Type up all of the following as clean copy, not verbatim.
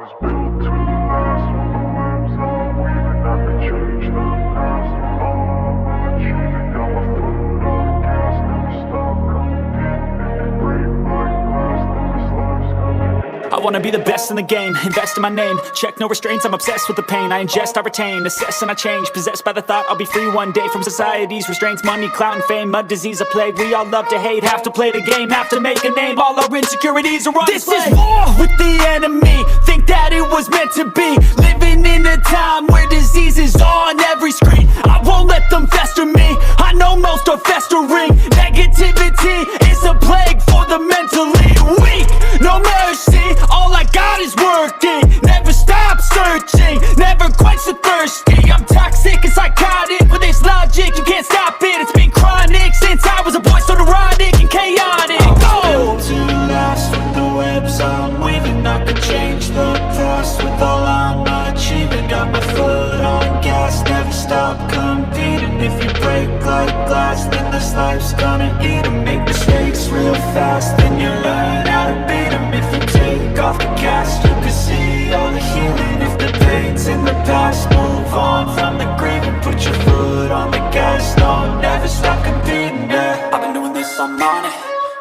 was built to last. With the webs I'm weaving, I could change the past. With all I'm achieving, got my foot on the gas. Never stop competing. If you break like glass, then this life's gonna end. I wanna be the best in the game, invest in my name. Check no restraints, I'm obsessed with the pain. I ingest, I retain, assess and I change. Possessed by the thought I'll be free one day from society's restraints. Money, clout and fame, mud, disease, a plague. We all love to hate, have to play the game, have to make a name. All our insecurities are on display. This is war with the enemy, think that it was meant to be. Living in a time where disease is on every screen. I won't let them fester me, I know most are festering. Negativity is a plague for the mentally weak. No mercy, all I got is working. Never stop searching, never quench the thirsty. I'm toxic and psychotic, with this logic you can't stop it. It's been chronic since I was a boy, so neurotic and chaotic. Built to last, with the webs I'm weaving, I could change the past. With all I'm achieving, got my foot on gas. Never stop competing. If you break like glass, then this life's gonna eat 'em. Make mistakes real fast, then you learn how to beat 'em. If you take off the cast, you can see all the healing. If the pain's in the past, move on from the grieving. Put your foot on the gas, no, never stop competing, yeah. I've been doing this, I'm on it,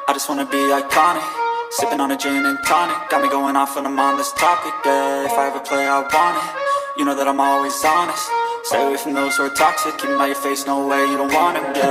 I just wanna be iconic. Sipping on a gin and tonic, got me going off when I'm on this topic, yeah. If I ever play, I want it, you know that I'm always honest. Stay away from those who are toxic, keep them out your face, no way, you don't want them, yeah.